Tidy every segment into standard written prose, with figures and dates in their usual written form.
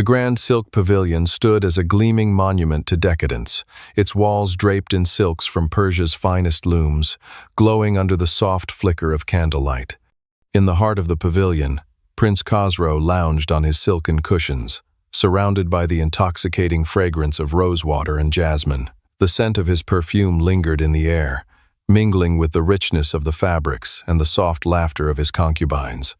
The grand silk pavilion stood as a gleaming monument to decadence, its walls draped in silks from Persia's finest looms, glowing under the soft flicker of candlelight. In the heart of the pavilion, Prince Khosrow lounged on his silken cushions, surrounded by the intoxicating fragrance of rosewater and jasmine. The scent of his perfume lingered in the air, mingling with the richness of the fabrics and the soft laughter of his concubines.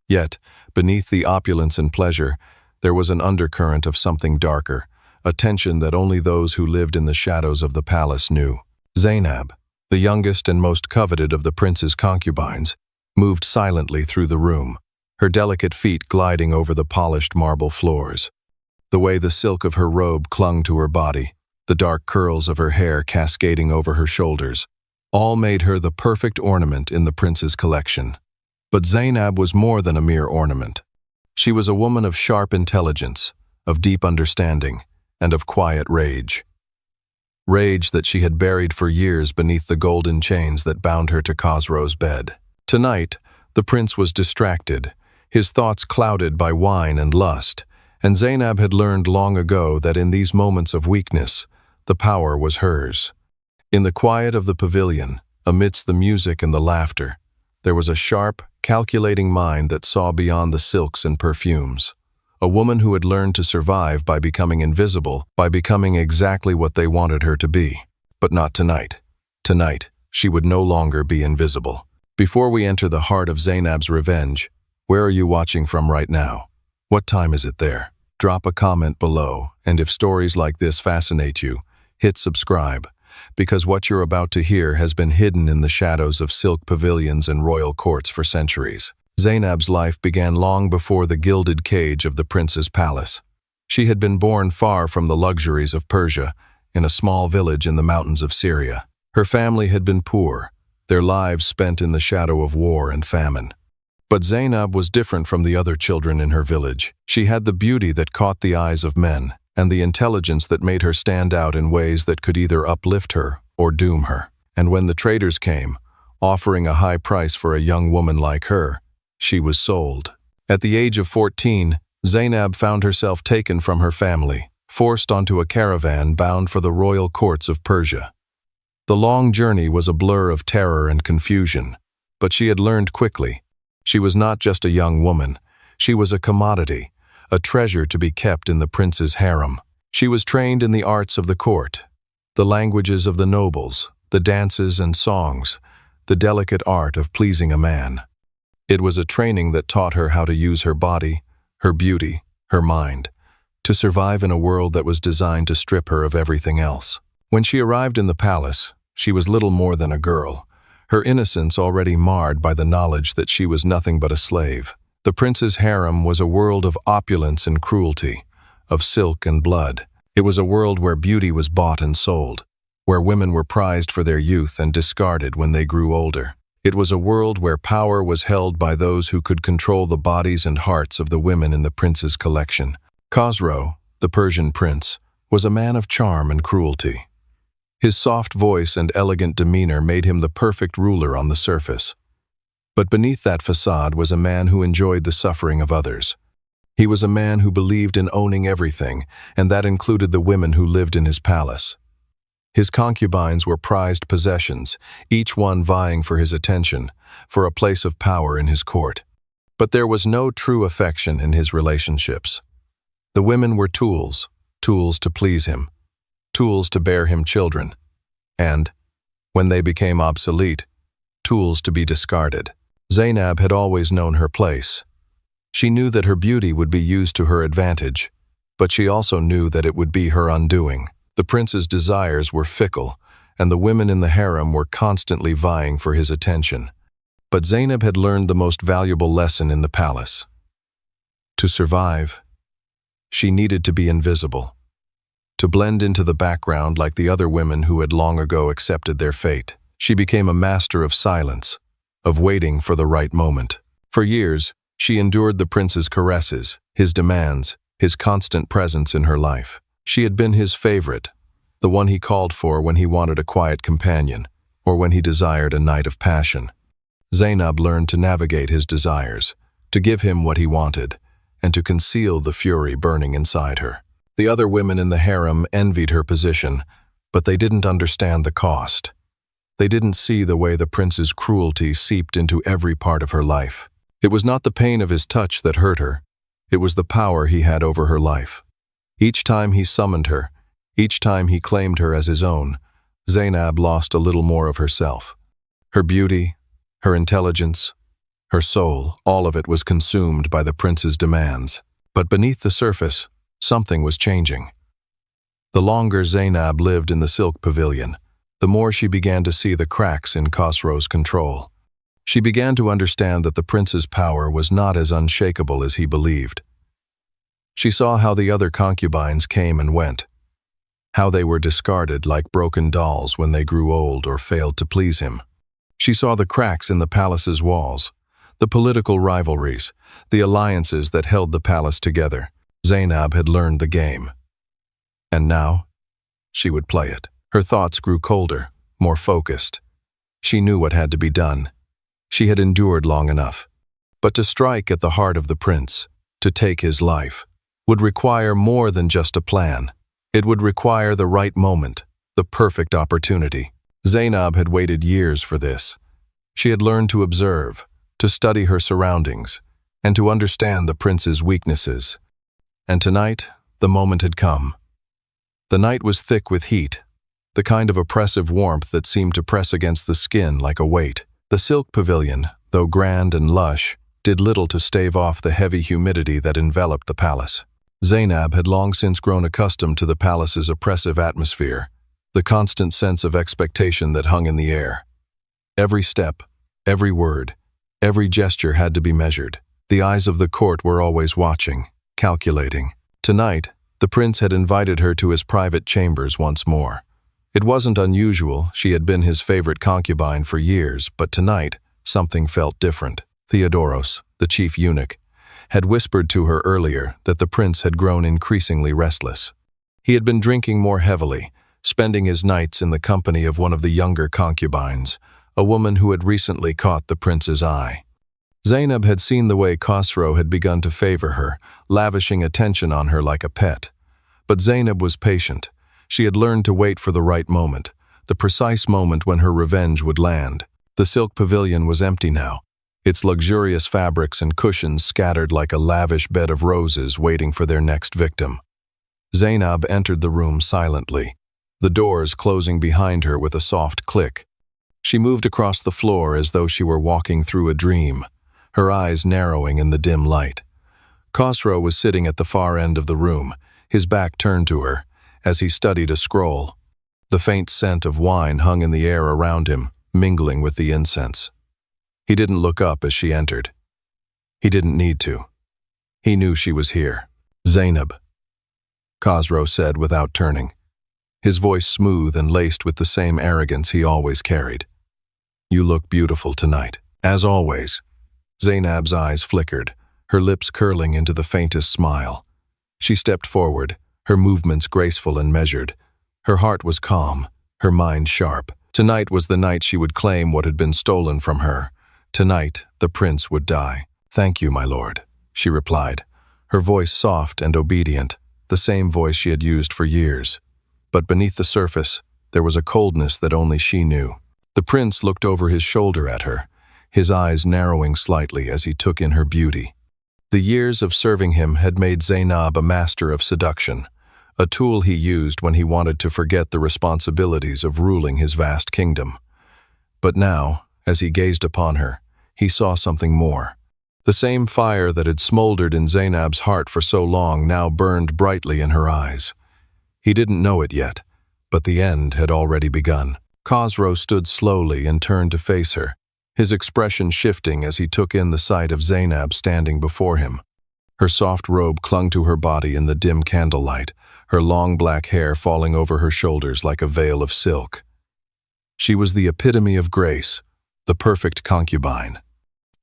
Yet, beneath the opulence and pleasure, there was an undercurrent of something darker, a tension that only those who lived in the shadows of the palace knew. Zainab, the youngest and most coveted of the prince's concubines, moved silently through the room, her delicate feet gliding over the polished marble floors. The way the silk of her robe clung to her body, the dark curls of her hair cascading over her shoulders, all made her the perfect ornament in the prince's collection. But Zainab was more than a mere ornament. She was a woman of sharp intelligence, of deep understanding, and of quiet rage. Rage that she had buried for years beneath the golden chains that bound her to Khosrow's bed. Tonight, the prince was distracted, his thoughts clouded by wine and lust, and Zainab had learned long ago that in these moments of weakness, the power was hers. In the quiet of the pavilion, amidst the music and the laughter, there was a sharp, calculating mind that saw beyond the silks and perfumes. A woman who had learned to survive by becoming invisible, by becoming exactly what they wanted her to be. But not tonight. Tonight, she would no longer be invisible. Before we enter the heart of Zainab's revenge, where are you watching from right now? What time is it there? Drop a comment below, and if stories like this fascinate you, hit subscribe, because what you're about to hear has been hidden in the shadows of silk pavilions and royal courts for centuries. Zainab's life began long before the gilded cage of the prince's palace. She had been born far from the luxuries of Persia, in a small village in the mountains of Syria. Her family had been poor, their lives spent in the shadow of war and famine. But Zainab was different from the other children in her village. She had the beauty that caught the eyes of men, and the intelligence that made her stand out in ways that could either uplift her or doom her. And when the traders came, offering a high price for a young woman like her, she was sold. At the age of 14, Zainab found herself taken from her family, forced onto a caravan bound for the royal courts of Persia. The long journey was a blur of terror and confusion, but she had learned quickly. She was not just a young woman, she was a commodity, a treasure to be kept in the prince's harem. She was trained in the arts of the court, the languages of the nobles, the dances and songs, the delicate art of pleasing a man. It was a training that taught her how to use her body, her beauty, her mind, to survive in a world that was designed to strip her of everything else. When she arrived in the palace, she was little more than a girl, her innocence already marred by the knowledge that she was nothing but a slave. The prince's harem was a world of opulence and cruelty, of silk and blood. It was a world where beauty was bought and sold, where women were prized for their youth and discarded when they grew older. It was a world where power was held by those who could control the bodies and hearts of the women in the prince's collection. Khosrow, the Persian prince, was a man of charm and cruelty. His soft voice and elegant demeanor made him the perfect ruler on the surface. But beneath that facade was a man who enjoyed the suffering of others. He was a man who believed in owning everything, and that included the women who lived in his palace. His concubines were prized possessions, each one vying for his attention, for a place of power in his court. But there was no true affection in his relationships. The women were tools, tools to please him, tools to bear him children, and, when they became obsolete, tools to be discarded. Zainab had always known her place. She knew that her beauty would be used to her advantage, but she also knew that it would be her undoing. The prince's desires were fickle, and the women in the harem were constantly vying for his attention. But Zainab had learned the most valuable lesson in the palace. To survive, she needed to be invisible, to blend into the background like the other women who had long ago accepted their fate. She became a master of silence, of waiting for the right moment. For years, she endured the prince's caresses, his demands, his constant presence in her life. She had been his favorite, the one he called for when he wanted a quiet companion, or when he desired a night of passion. Zainab learned to navigate his desires, to give him what he wanted, and to conceal the fury burning inside her. The other women in the harem envied her position, but they didn't understand the cost. They didn't see the way the prince's cruelty seeped into every part of her life. It was not the pain of his touch that hurt her. It was the power he had over her life. Each time he summoned her, each time he claimed her as his own, Zainab lost a little more of herself. Her beauty, her intelligence, her soul, all of it was consumed by the prince's demands. But beneath the surface, something was changing. The longer Zainab lived in the silk pavilion, the more she began to see the cracks in Khosrow's control. She began to understand that the prince's power was not as unshakable as he believed. She saw how the other concubines came and went, how they were discarded like broken dolls when they grew old or failed to please him. She saw the cracks in the palace's walls, the political rivalries, the alliances that held the palace together. Zainab had learned the game. And now, she would play it. Her thoughts grew colder, more focused. She knew what had to be done. She had endured long enough. But to strike at the heart of the prince, to take his life, would require more than just a plan. It would require the right moment, the perfect opportunity. Zainab had waited years for this. She had learned to observe, to study her surroundings, and to understand the prince's weaknesses. And tonight, the moment had come. The night was thick with heat, the kind of oppressive warmth that seemed to press against the skin like a weight. The silk pavilion, though grand and lush, did little to stave off the heavy humidity that enveloped the palace. Zainab had long since grown accustomed to the palace's oppressive atmosphere, the constant sense of expectation that hung in the air. Every step, every word, every gesture had to be measured. The eyes of the court were always watching, calculating. Tonight, the prince had invited her to his private chambers once more. It wasn't unusual, she had been his favorite concubine for years, but tonight, something felt different. Theodoros, the chief eunuch, had whispered to her earlier that the prince had grown increasingly restless. He had been drinking more heavily, spending his nights in the company of one of the younger concubines, a woman who had recently caught the prince's eye. Zainab had seen the way Khosrow had begun to favor her, lavishing attention on her like a pet. But Zainab was patient. She had learned to wait for the right moment, the precise moment when her revenge would land. The silk pavilion was empty now, its luxurious fabrics and cushions scattered like a lavish bed of roses waiting for their next victim. Zainab entered the room silently, the doors closing behind her with a soft click. She moved across the floor as though she were walking through a dream, her eyes narrowing in the dim light. Khosrow was sitting at the far end of the room, his back turned to her, as he studied a scroll. The faint scent of wine hung in the air around him, mingling with the incense. He didn't look up as she entered. He didn't need to. He knew she was here. "Zainab," Khosrow said without turning, his voice smooth and laced with the same arrogance he always carried. "You look beautiful tonight." As always, Zainab's eyes flickered, her lips curling into the faintest smile. She stepped forward, her movements graceful and measured. Her heart was calm, her mind sharp. Tonight was the night she would claim what had been stolen from her. Tonight, the prince would die. "Thank you, my lord," she replied, her voice soft and obedient, the same voice she had used for years. But beneath the surface, there was a coldness that only she knew. The prince looked over his shoulder at her, his eyes narrowing slightly as he took in her beauty. The years of serving him had made Zainab a master of seduction, a tool he used when he wanted to forget the responsibilities of ruling his vast kingdom. But now, as he gazed upon her, he saw something more. The same fire that had smoldered in Zainab's heart for so long now burned brightly in her eyes. He didn't know it yet, but the end had already begun. Khosrow stood slowly and turned to face her, his expression shifting as he took in the sight of Zainab standing before him. Her soft robe clung to her body in the dim candlelight, her long black hair falling over her shoulders like a veil of silk. She was the epitome of grace, the perfect concubine.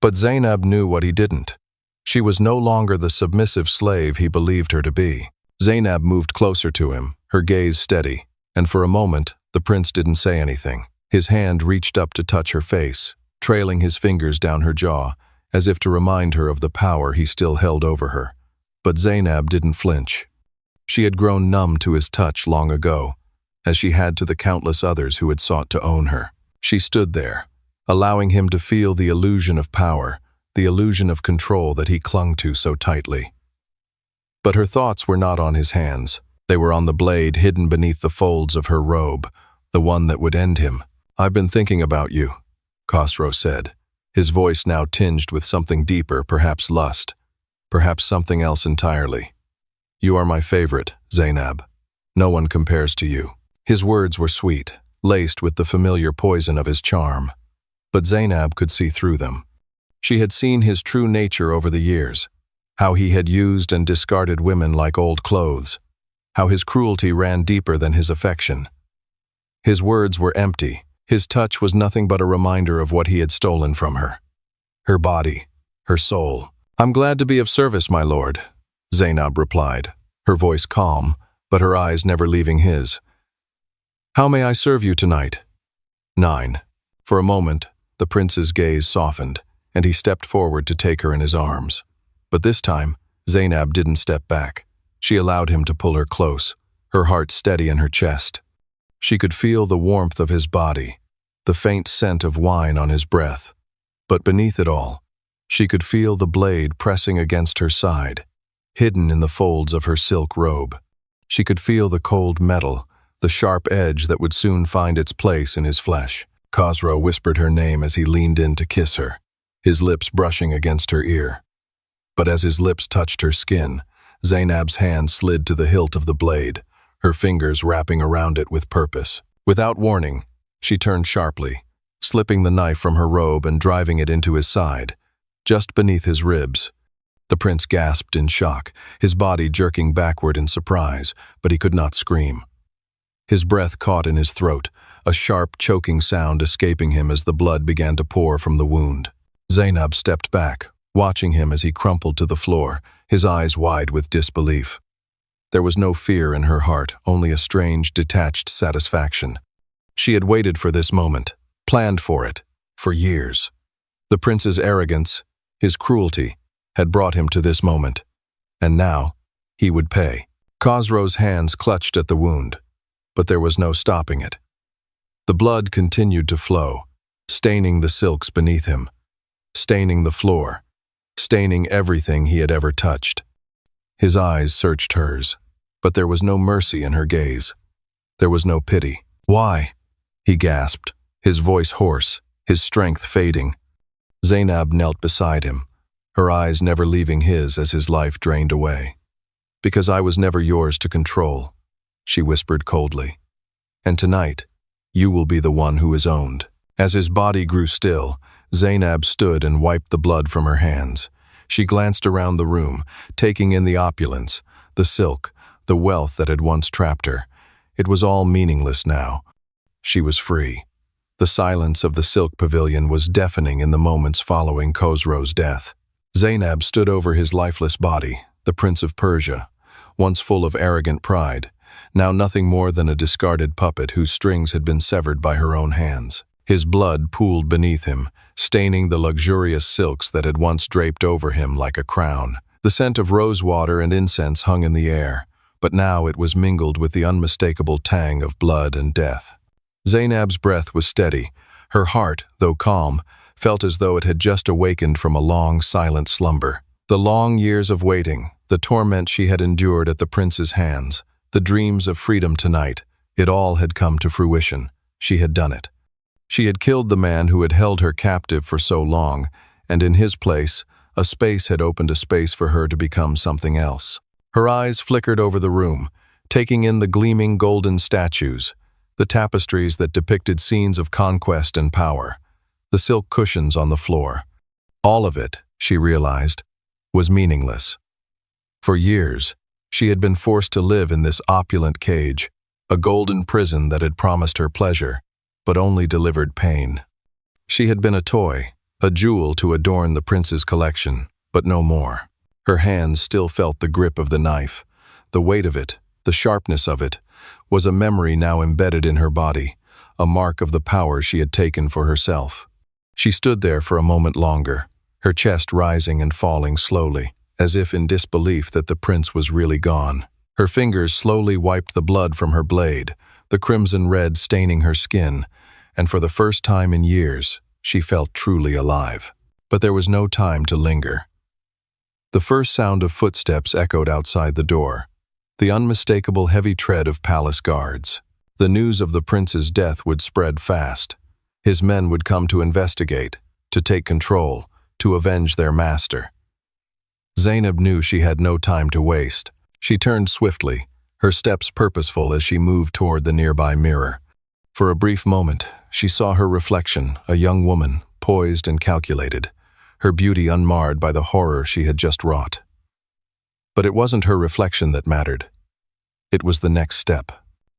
But Zainab knew what he didn't. She was no longer the submissive slave he believed her to be. Zainab moved closer to him, her gaze steady, and for a moment, the prince didn't say anything. His hand reached up to touch her face, trailing his fingers down her jaw, as if to remind her of the power he still held over her. But Zainab didn't flinch. She had grown numb to his touch long ago, as she had to the countless others who had sought to own her. She stood there, allowing him to feel the illusion of power, the illusion of control that he clung to so tightly. But her thoughts were not on his hands. They were on the blade hidden beneath the folds of her robe, the one that would end him. "I've been thinking about you," Khosrow said, his voice now tinged with something deeper, perhaps lust, perhaps something else entirely. "You are my favorite, Zainab. No one compares to you." His words were sweet, laced with the familiar poison of his charm. But Zainab could see through them. She had seen his true nature over the years, how he had used and discarded women like old clothes, how his cruelty ran deeper than his affection. His words were empty. His touch was nothing but a reminder of what he had stolen from her. Her body, her soul. "I'm glad to be of service, my lord," Zainab replied, her voice calm, but her eyes never leaving his. "How may I serve you tonight?" 9. For a moment, the prince's gaze softened, and he stepped forward to take her in his arms. But this time, Zainab didn't step back. She allowed him to pull her close, her heart steady in her chest. She could feel the warmth of his body, the faint scent of wine on his breath. But beneath it all, she could feel the blade pressing against her side, hidden in the folds of her silk robe. She could feel the cold metal, the sharp edge that would soon find its place in his flesh. Khosrow whispered her name as he leaned in to kiss her, his lips brushing against her ear. But as his lips touched her skin, Zainab's hand slid to the hilt of the blade, her fingers wrapping around it with purpose. Without warning, she turned sharply, slipping the knife from her robe and driving it into his side, just beneath his ribs. The prince gasped in shock, his body jerking backward in surprise, but he could not scream. His breath caught in his throat, a sharp, choking sound escaping him as the blood began to pour from the wound. Zainab stepped back, watching him as he crumpled to the floor, his eyes wide with disbelief. There was no fear in her heart, only a strange, detached satisfaction. She had waited for this moment, planned for it, for years. The prince's arrogance, his cruelty, had brought him to this moment. And now, he would pay. Khosrow's hands clutched at the wound, but there was no stopping it. The blood continued to flow, staining the silks beneath him, staining the floor, staining everything he had ever touched. His eyes searched hers, but there was no mercy in her gaze. There was no pity. "Why?" he gasped, his voice hoarse, his strength fading. Zainab knelt beside him, her eyes never leaving his as his life drained away. "Because I was never yours to control," she whispered coldly. "And tonight, you will be the one who is owned." As his body grew still, Zainab stood and wiped the blood from her hands. She glanced around the room, taking in the opulence, the silk, the wealth that had once trapped her. It was all meaningless now. She was free. The silence of the silk pavilion was deafening in the moments following Khosrow's death. Zainab stood over his lifeless body, the Prince of Persia, once full of arrogant pride, now nothing more than a discarded puppet whose strings had been severed by her own hands. His blood pooled beneath him, staining the luxurious silks that had once draped over him like a crown. The scent of rosewater and incense hung in the air, but now it was mingled with the unmistakable tang of blood and death. Zainab's breath was steady. Her heart, though calm, felt as though it had just awakened from a long, silent slumber. The long years of waiting, the torment she had endured at the prince's hands, the dreams of freedom tonight, it all had come to fruition. She had done it. She had killed the man who had held her captive for so long, and in his place, a space had opened a space for her to become something else. Her eyes flickered over the room, taking in the gleaming golden statues, the tapestries that depicted scenes of conquest and power, the silk cushions on the floor. All of it, she realized, was meaningless. For years, she had been forced to live in this opulent cage, a golden prison that had promised her pleasure, but only delivered pain. She had been a toy, a jewel to adorn the prince's collection, but no more. Her hands still felt the grip of the knife. The weight of it, the sharpness of it, was a memory now embedded in her body, a mark of the power she had taken for herself. She stood there for a moment longer, her chest rising and falling slowly. as if in disbelief that the prince was really gone. Her fingers slowly wiped the blood from her blade, the crimson red staining her skin, and for the first time in years, she felt truly alive. But there was no time to linger. The first sound of footsteps echoed outside the door, the unmistakable heavy tread of palace guards. The news of the prince's death would spread fast. His men would come to investigate, to take control, to avenge their master. Zainab knew she had no time to waste. She turned swiftly, her steps purposeful as she moved toward the nearby mirror. For a brief moment, she saw her reflection, a young woman, poised and calculated, her beauty unmarred by the horror she had just wrought. But it wasn't her reflection that mattered. It was the next step.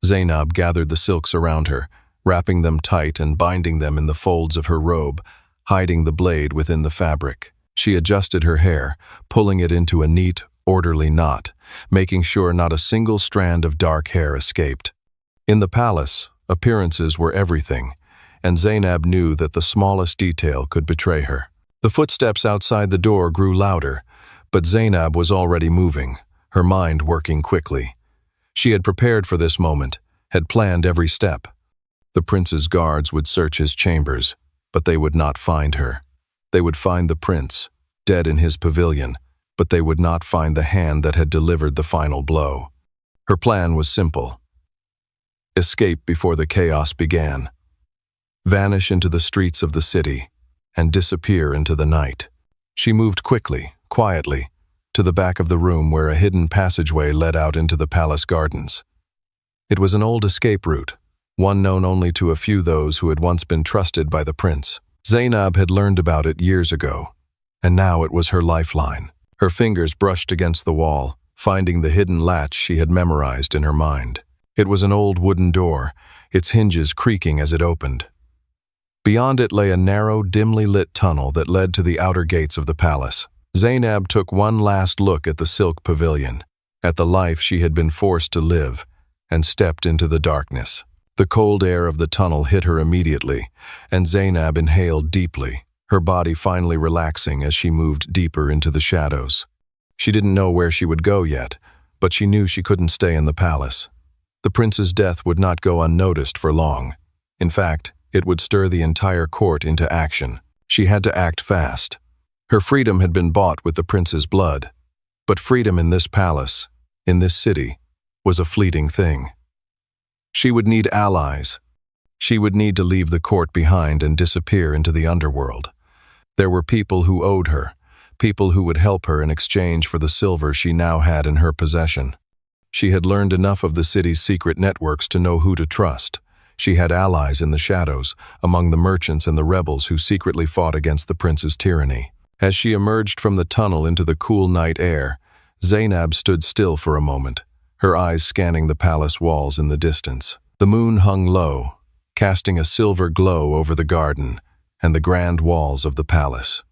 Zainab gathered the silks around her, wrapping them tight and binding them in the folds of her robe, hiding the blade within the fabric. She adjusted her hair, pulling it into a neat, orderly knot, making sure not a single strand of dark hair escaped. In the palace, appearances were everything, and Zainab knew that the smallest detail could betray her. The footsteps outside the door grew louder, but Zainab was already moving, her mind working quickly. She had prepared for this moment, had planned every step. The prince's guards would search his chambers, but they would not find her. They would find the prince, dead in his pavilion, but they would not find the hand that had delivered the final blow. Her plan was simple. Escape before the chaos began. Vanish into the streets of the city, and disappear into the night. She moved quickly, quietly, to the back of the room where a hidden passageway led out into the palace gardens. It was an old escape route, one known only to a few those who had once been trusted by the prince. Zainab had learned about it years ago, and now it was her lifeline. Her fingers brushed against the wall, finding the hidden latch she had memorized in her mind. It was an old wooden door, its hinges creaking as it opened. Beyond it lay a narrow, dimly lit tunnel that led to the outer gates of the palace. Zainab took one last look at the silk pavilion, at the life she had been forced to live, and stepped into the darkness. The cold air of the tunnel hit her immediately, and Zainab inhaled deeply, her body finally relaxing as she moved deeper into the shadows. She didn't know where she would go yet, but she knew she couldn't stay in the palace. The prince's death would not go unnoticed for long. In fact, it would stir the entire court into action. She had to act fast. Her freedom had been bought with the prince's blood, but freedom in this palace, in this city, was a fleeting thing. She would need allies. She would need to leave the court behind and disappear into the underworld. There were people who owed her, people who would help her in exchange for the silver she now had in her possession. She had learned enough of the city's secret networks to know who to trust. She had allies in the shadows, among the merchants and the rebels who secretly fought against the prince's tyranny. As she emerged from the tunnel into the cool night air, Zainab stood still for a moment, her eyes scanning the palace walls in the distance. The moon hung low, casting a silver glow over the garden and the grand walls of the palace.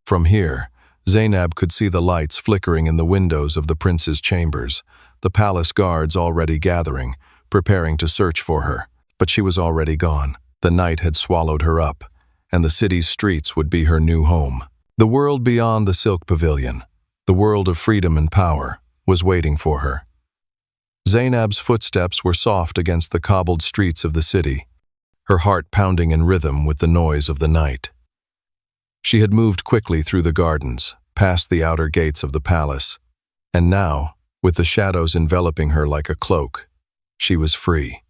From here, Zainab could see the lights flickering in the windows of the prince's chambers, the palace guards already gathering, preparing to search for her. But she was already gone. The night had swallowed her up, and the city's streets would be her new home. The world beyond the silk pavilion, the world of freedom and power, was waiting for her. Zainab's footsteps were soft against the cobbled streets of the city, her heart pounding in rhythm with the noise of the night. She had moved quickly through the gardens, past the outer gates of the palace, and now, with the shadows enveloping her like a cloak, she was free.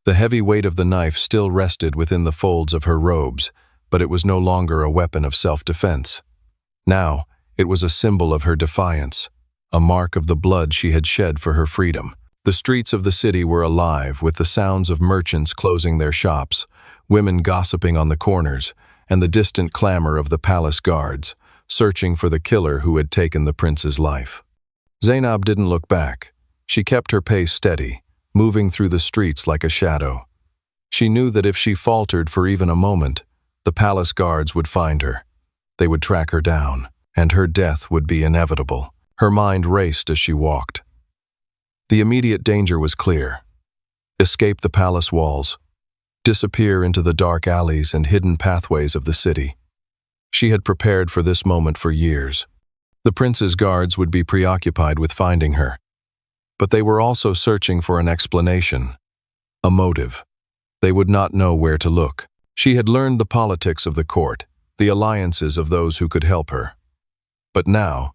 The heavy weight of the knife still rested within the folds of her robes, but it was no longer a weapon of self-defense. Now, it was a symbol of her defiance, a mark of the blood she had shed for her freedom. The streets of the city were alive with the sounds of merchants closing their shops, women gossiping on the corners, and the distant clamor of the palace guards, searching for the killer who had taken the prince's life. Zainab didn't look back. She kept her pace steady, moving through the streets like a shadow. She knew that if she faltered for even a moment, the palace guards would find her. They would track her down, and her death would be inevitable. Her mind raced as she walked. The immediate danger was clear. Escape the palace walls, disappear into the dark alleys and hidden pathways of the city. She had prepared for this moment for years. The prince's guards would be preoccupied with finding her, but they were also searching for an explanation, a motive. They would not know where to look. She had learned the politics of the court, the alliances of those who could help her. But now,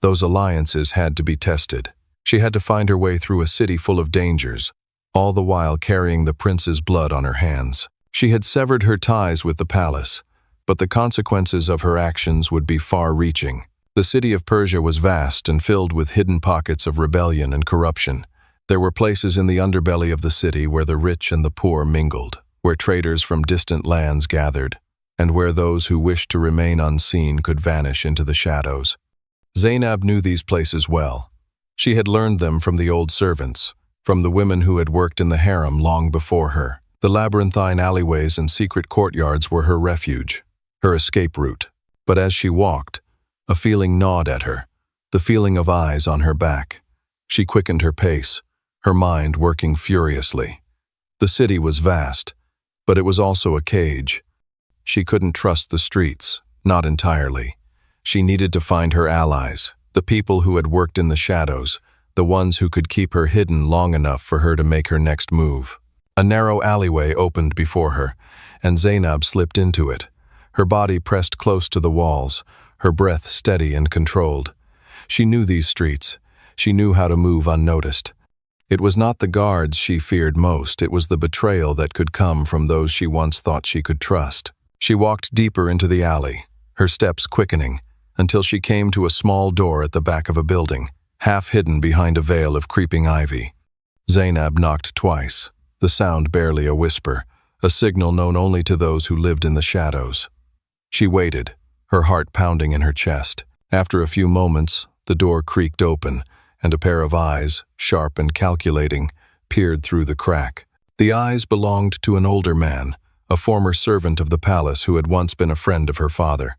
those alliances had to be tested. She had to find her way through a city full of dangers, all the while carrying the prince's blood on her hands. She had severed her ties with the palace, but the consequences of her actions would be far-reaching. The city of Persia was vast and filled with hidden pockets of rebellion and corruption. There were places in the underbelly of the city where the rich and the poor mingled, where traders from distant lands gathered, and where those who wished to remain unseen could vanish into the shadows. Zainab knew these places well. She had learned them from the old servants, from the women who had worked in the harem long before her. The labyrinthine alleyways and secret courtyards were her refuge, her escape route. But as she walked, a feeling gnawed at her, the feeling of eyes on her back. She quickened her pace, her mind working furiously. The city was vast, but it was also a cage. She couldn't trust the streets, not entirely. She needed to find her allies, the people who had worked in the shadows, the ones who could keep her hidden long enough for her to make her next move. A narrow alleyway opened before her, and Zainab slipped into it, her body pressed close to the walls, her breath steady and controlled. She knew these streets. She knew how to move unnoticed. It was not the guards she feared most, it was the betrayal that could come from those she once thought she could trust. She walked deeper into the alley, her steps quickening, until she came to a small door at the back of a building, half hidden behind a veil of creeping ivy. Zainab knocked twice, the sound barely a whisper, a signal known only to those who lived in the shadows. She waited, her heart pounding in her chest. After a few moments, the door creaked open, and a pair of eyes, sharp and calculating, peered through the crack. The eyes belonged to an older man, a former servant of the palace who had once been a friend of her father.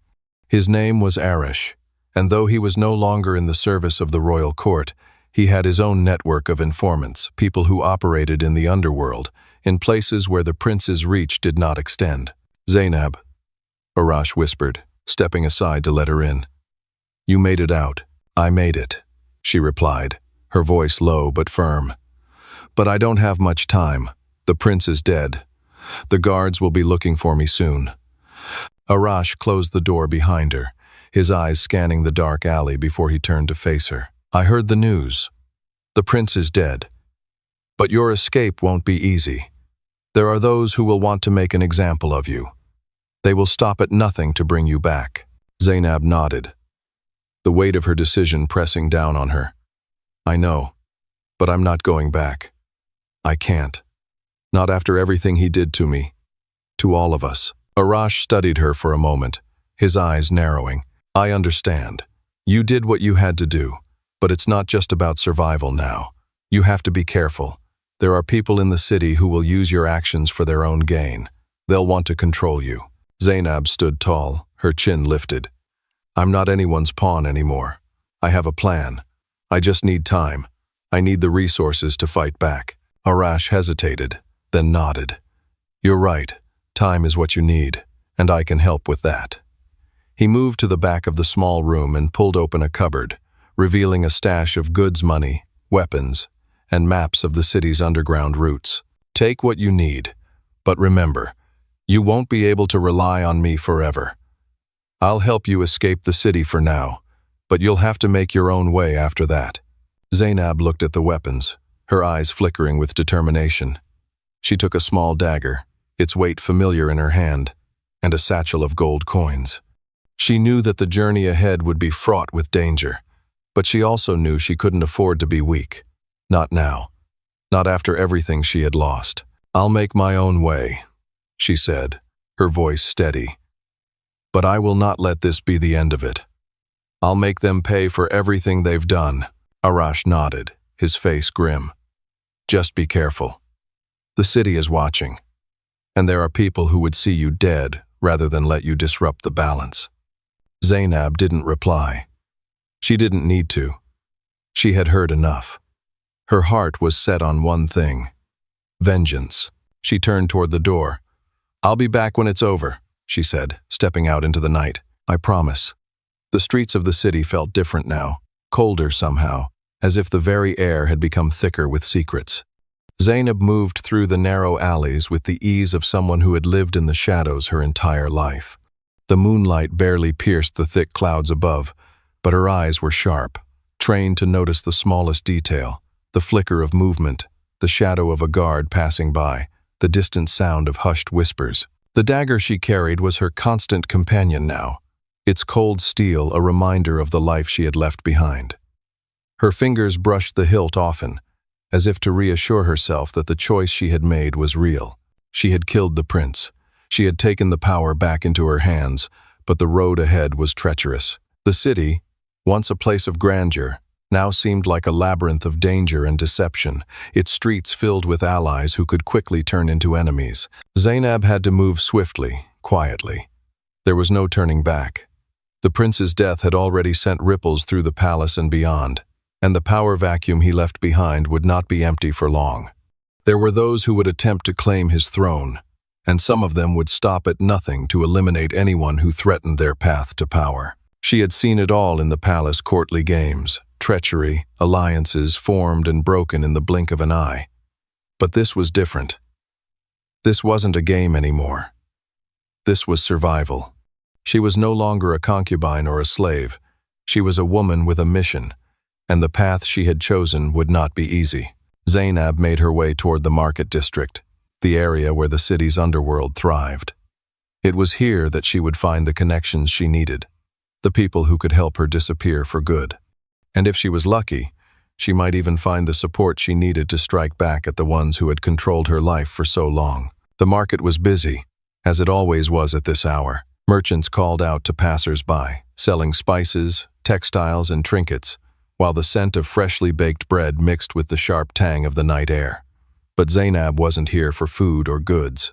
His name was Arish, and though he was no longer in the service of the royal court, he had his own network of informants, people who operated in the underworld, in places where the prince's reach did not extend. "Zainab," Arash whispered, stepping aside to let her in. "You made it out." "I made it," she replied, her voice low but firm. "But I don't have much time. The prince is dead. The guards will be looking for me soon." Arash closed the door behind her, his eyes scanning the dark alley before he turned to face her. "I heard the news. The prince is dead. But your escape won't be easy. There are those who will want to make an example of you. They will stop at nothing to bring you back." Zainab nodded, the weight of her decision pressing down on her. "I know, but I'm not going back. I can't. Not after everything he did to me. To all of us." Arash studied her for a moment, his eyes narrowing. "I understand. You did what you had to do, but it's not just about survival now. You have to be careful. There are people in the city who will use your actions for their own gain. They'll want to control you." Zainab stood tall, her chin lifted. "I'm not anyone's pawn anymore. I have a plan. I just need time. I need the resources to fight back." Arash hesitated, then nodded. "You're right. Time is what you need, and I can help with that." He moved to the back of the small room and pulled open a cupboard, revealing a stash of goods money, weapons, and maps of the city's underground routes. "Take what you need, but remember, you won't be able to rely on me forever. I'll help you escape the city for now, but you'll have to make your own way after that." Zainab looked at the weapons, her eyes flickering with determination. She took a small dagger, its weight familiar in her hand, and a satchel of gold coins. She knew that the journey ahead would be fraught with danger, but she also knew she couldn't afford to be weak. Not now. Not after everything she had lost. "I'll make my own way," she said, her voice steady. "But I will not let this be the end of it. I'll make them pay for everything they've done." Arash nodded, his face grim. "Just be careful. The city is watching, and there are people who would see you dead rather than let you disrupt the balance." Zainab didn't reply. She didn't need to. She had heard enough. Her heart was set on one thing: vengeance. She turned toward the door. "I'll be back when it's over," she said, stepping out into the night. "I promise." The streets of the city felt different now, colder somehow, as if the very air had become thicker with secrets. Zainab moved through the narrow alleys with the ease of someone who had lived in the shadows her entire life. The moonlight barely pierced the thick clouds above, but her eyes were sharp, trained to notice the smallest detail, the flicker of movement, the shadow of a guard passing by, the distant sound of hushed whispers. The dagger she carried was her constant companion now, its cold steel a reminder of the life she had left behind. Her fingers brushed the hilt often, as if to reassure herself that the choice she had made was real. She had killed the prince. She had taken the power back into her hands, but the road ahead was treacherous. The city, once a place of grandeur, now seemed like a labyrinth of danger and deception, its streets filled with allies who could quickly turn into enemies. Zainab had to move swiftly, quietly. There was no turning back. The prince's death had already sent ripples through the palace and beyond, and the power vacuum he left behind would not be empty for long. There were those who would attempt to claim his throne, and some of them would stop at nothing to eliminate anyone who threatened their path to power. She had seen it all in the palace courtly games, treachery, alliances formed and broken in the blink of an eye. But this was different. This wasn't a game anymore. This was survival. She was no longer a concubine or a slave. She was a woman with a mission, and the path she had chosen would not be easy. Zainab made her way toward the market district, the area where the city's underworld thrived. It was here that she would find the connections she needed, the people who could help her disappear for good. And if she was lucky, she might even find the support she needed to strike back at the ones who had controlled her life for so long. The market was busy, as it always was at this hour. Merchants called out to passers-by, selling spices, textiles, and trinkets, while the scent of freshly baked bread mixed with the sharp tang of the night air. But Zainab wasn't here for food or goods.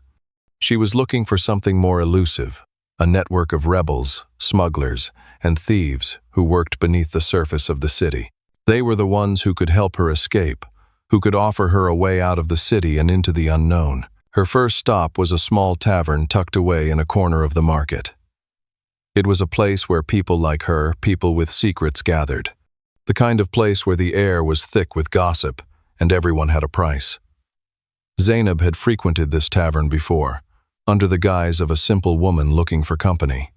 She was looking for something more elusive, a network of rebels, smugglers, and thieves who worked beneath the surface of the city. They were the ones who could help her escape, who could offer her a way out of the city and into the unknown. Her first stop was a small tavern tucked away in a corner of the market. It was a place where people like her, people with secrets, gathered. The kind of place where the air was thick with gossip and everyone had a price. Zainab had frequented this tavern before, under the guise of a simple woman looking for company.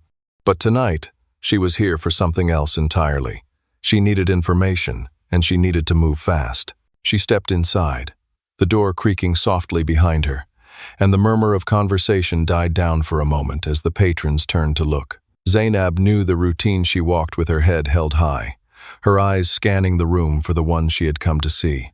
But tonight, she was here for something else entirely. She needed information, and she needed to move fast. She stepped inside, the door creaking softly behind her, and the murmur of conversation died down for a moment as the patrons turned to look. Zainab knew the routine. She walked with her head held high, her eyes scanning the room for the one she had come to see.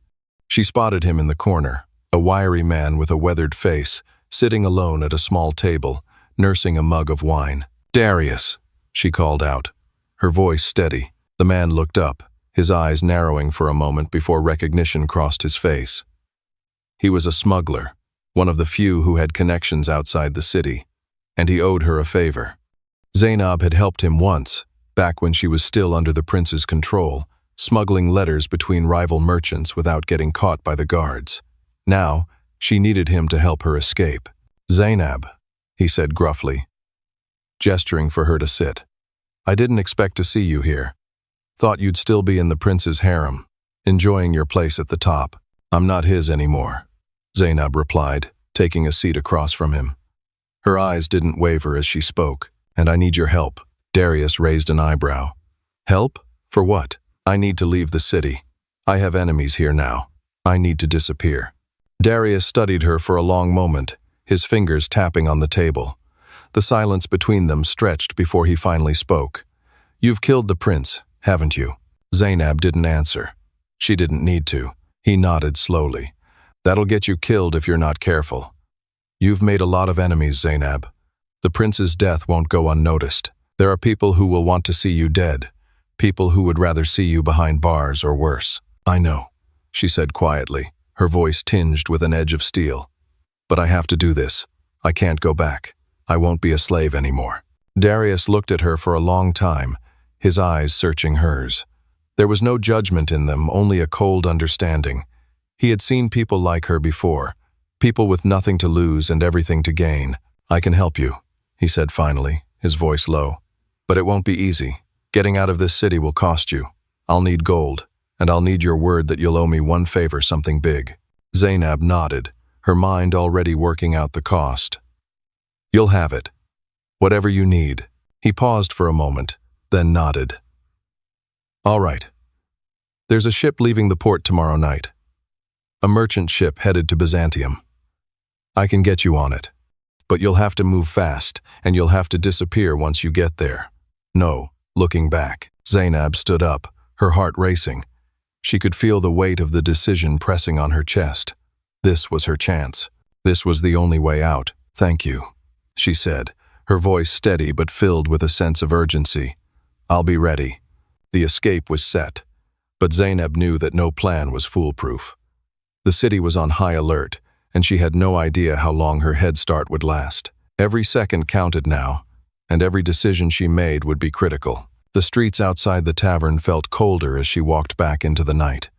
She spotted him in the corner, a wiry man with a weathered face, sitting alone at a small table, nursing a mug of wine. "Darius," she called out, her voice steady. The man looked up, his eyes narrowing for a moment before recognition crossed his face. He was a smuggler, one of the few who had connections outside the city, and he owed her a favor. Zainab had helped him once, back when she was still under the prince's control, smuggling letters between rival merchants without getting caught by the guards. Now, she needed him to help her escape. "Zainab," he said gruffly, gesturing for her to sit. "I didn't expect to see you here. Thought you'd still be in the prince's harem, enjoying your place at the top." "I'm not his anymore," Zainab replied, taking a seat across from him. Her eyes didn't waver as she spoke. "And I need your help." Darius raised an eyebrow. "Help? For what?" "I need to leave the city. I have enemies here now. I need to disappear." Darius studied her for a long moment, his fingers tapping on the table. The silence between them stretched before he finally spoke. "You've killed the prince, haven't you?" Zainab didn't answer. She didn't need to. He nodded slowly. "That'll get you killed if you're not careful. You've made a lot of enemies, Zainab. The prince's death won't go unnoticed. There are people who will want to see you dead, people who would rather see you behind bars or worse." "I know," she said quietly, her voice tinged with an edge of steel. "But I have to do this. I can't go back. I won't be a slave anymore." Darius looked at her for a long time, his eyes searching hers. There was no judgment in them, only a cold understanding. He had seen people like her before, people with nothing to lose and everything to gain. "I can help you," he said finally, his voice low. "But it won't be easy. Getting out of this city will cost you. I'll need gold, and I'll need your word that you'll owe me one favor, something big." Zainab nodded, her mind already working out the cost. "You'll have it. Whatever you need." He paused for a moment, then nodded. "All right. There's a ship leaving the port tomorrow night. A merchant ship headed to Byzantium. I can get you on it. But you'll have to move fast, and you'll have to disappear once you get there. No, looking back." Zainab stood up, her heart racing. She could feel the weight of the decision pressing on her chest. This was her chance. This was the only way out. "Thank you," she said, her voice steady but filled with a sense of urgency. "I'll be ready." The escape was set, but Zainab knew that no plan was foolproof. The city was on high alert, and she had no idea how long her head start would last. Every second counted now, and every decision she made would be critical. The streets outside the tavern felt colder as she walked back into the night.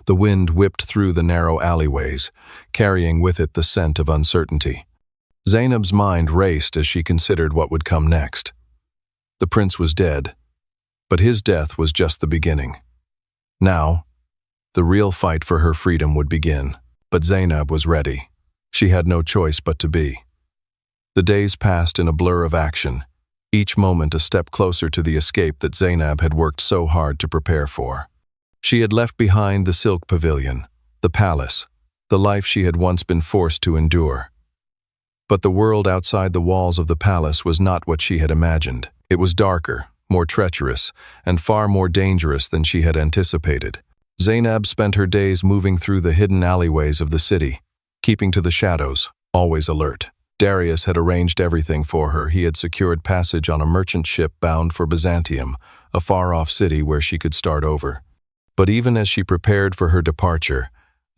The wind whipped through the narrow alleyways, carrying with it the scent of uncertainty. Zainab's mind raced as she considered what would come next. The prince was dead, but his death was just the beginning. Now, the real fight for her freedom would begin. But Zainab was ready. She had no choice but to be. The days passed in a blur of action, each moment a step closer to the escape that Zainab had worked so hard to prepare for. She had left behind the silk pavilion, the palace, the life she had once been forced to endure. But the world outside the walls of the palace was not what she had imagined. It was darker, more treacherous, and far more dangerous than she had anticipated. Zainab spent her days moving through the hidden alleyways of the city, keeping to the shadows, always alert. Darius had arranged everything for her. He had secured passage on a merchant ship bound for Byzantium, a far-off city where she could start over. But even as she prepared for her departure,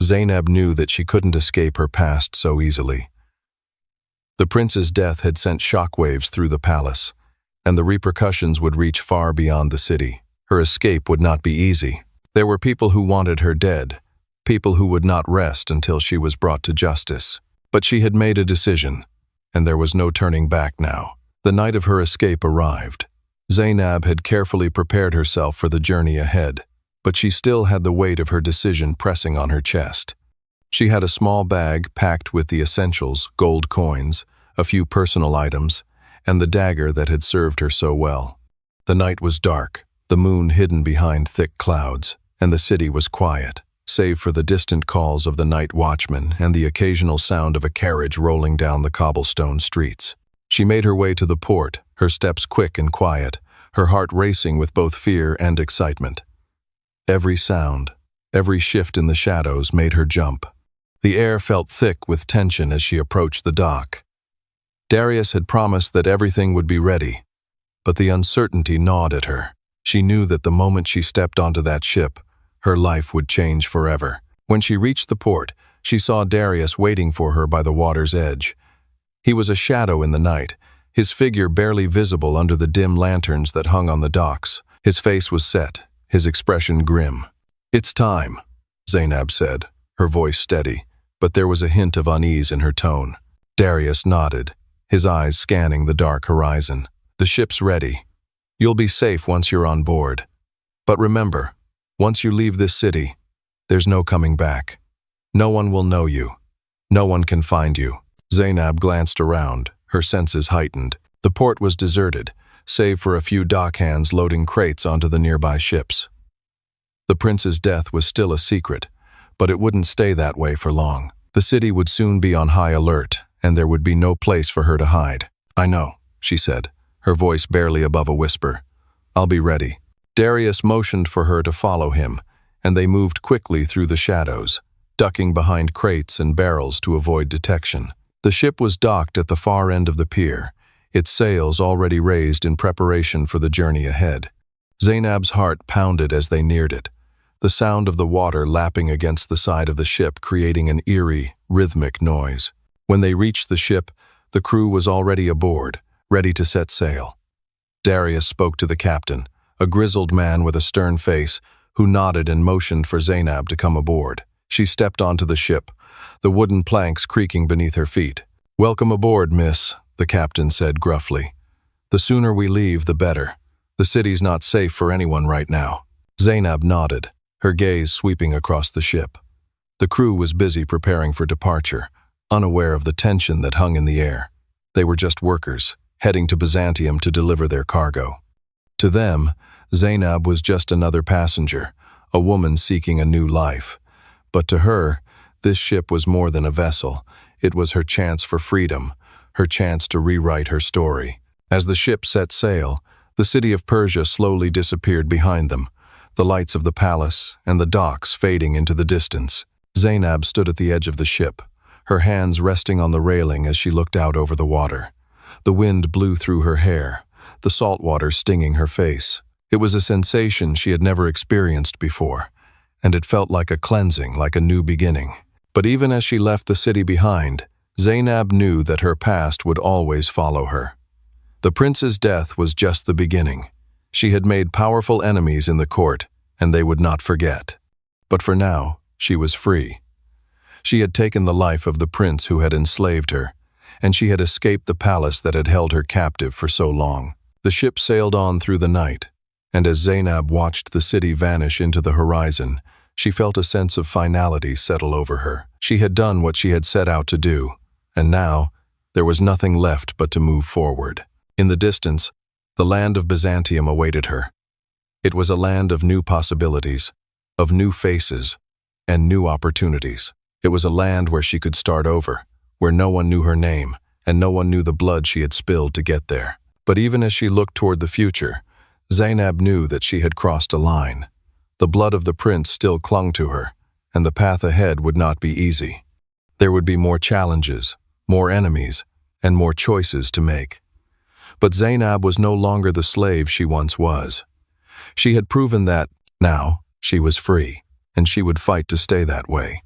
Zainab knew that she couldn't escape her past so easily. The prince's death had sent shockwaves through the palace, and the repercussions would reach far beyond the city. Her escape would not be easy. There were people who wanted her dead, people who would not rest until she was brought to justice. But she had made a decision, and there was no turning back now. The night of her escape arrived. Zainab had carefully prepared herself for the journey ahead, but she still had the weight of her decision pressing on her chest. She had a small bag packed with the essentials, gold coins, a few personal items, and the dagger that had served her so well. The night was dark, the moon hidden behind thick clouds, and the city was quiet, save for the distant calls of the night watchman and the occasional sound of a carriage rolling down the cobblestone streets. She made her way to the port, her steps quick and quiet, her heart racing with both fear and excitement. Every sound, every shift in the shadows made her jump. The air felt thick with tension as she approached the dock. Darius had promised that everything would be ready, but the uncertainty gnawed at her. She knew that the moment she stepped onto that ship, her life would change forever. When she reached the port, she saw Darius waiting for her by the water's edge. He was a shadow in the night, his figure barely visible under the dim lanterns that hung on the docks. His face was set, his expression grim. "It's time," Zainab said, her voice steady, but there was a hint of unease in her tone. Darius nodded, his eyes scanning the dark horizon. "The ship's ready. You'll be safe once you're on board. But remember, once you leave this city, there's no coming back. No one will know you. No one can find you." Zainab glanced around, her senses heightened. The port was deserted, save for a few dockhands loading crates onto the nearby ships. The prince's death was still a secret, but it wouldn't stay that way for long. The city would soon be on high alert, and there would be no place for her to hide. "I know," she said, her voice barely above a whisper. "I'll be ready." Darius motioned for her to follow him, and they moved quickly through the shadows, ducking behind crates and barrels to avoid detection. The ship was docked at the far end of the pier, its sails already raised in preparation for the journey ahead. Zainab's heart pounded as they neared it, the sound of the water lapping against the side of the ship creating an eerie, rhythmic noise. When they reached the ship, the crew was already aboard, ready to set sail. Darius spoke to the captain, a grizzled man with a stern face, who nodded and motioned for Zainab to come aboard. She stepped onto the ship, the wooden planks creaking beneath her feet. "Welcome aboard, miss," the captain said gruffly. "The sooner we leave, the better. The city's not safe for anyone right now. Zainab nodded, her gaze sweeping across the ship. The crew was busy preparing for departure, unaware of the tension that hung in the air. They were just workers, heading to Byzantium to deliver their cargo. To them, Zainab was just another passenger, a woman seeking a new life. But to her, this ship was more than a vessel. It was her chance for freedom, her chance to rewrite her story. As the ship set sail, the city of Persia slowly disappeared behind them, the lights of the palace and the docks fading into the distance. Zainab stood at the edge of the ship, her hands resting on the railing as she looked out over the water. The wind blew through her hair, the salt water stinging her face. It was a sensation she had never experienced before, and it felt like a cleansing, like a new beginning. But even as she left the city behind, Zainab knew that her past would always follow her. The prince's death was just the beginning. She had made powerful enemies in the court, and they would not forget. But for now, she was free. She had taken the life of the prince who had enslaved her, and she had escaped the palace that had held her captive for so long. The ship sailed on through the night, and as Zainab watched the city vanish into the horizon, she felt a sense of finality settle over her. She had done what she had set out to do, and now there was nothing left but to move forward. In the distance, the land of Byzantium awaited her. It was a land of new possibilities, of new faces, and new opportunities. It was a land where she could start over, where no one knew her name, and no one knew the blood she had spilled to get there. But even as she looked toward the future, Zainab knew that she had crossed a line. The blood of the prince still clung to her, and the path ahead would not be easy. There would be more challenges, more enemies, and more choices to make. But Zainab was no longer the slave she once was. She had proven that, now, she was free, and she would fight to stay that way.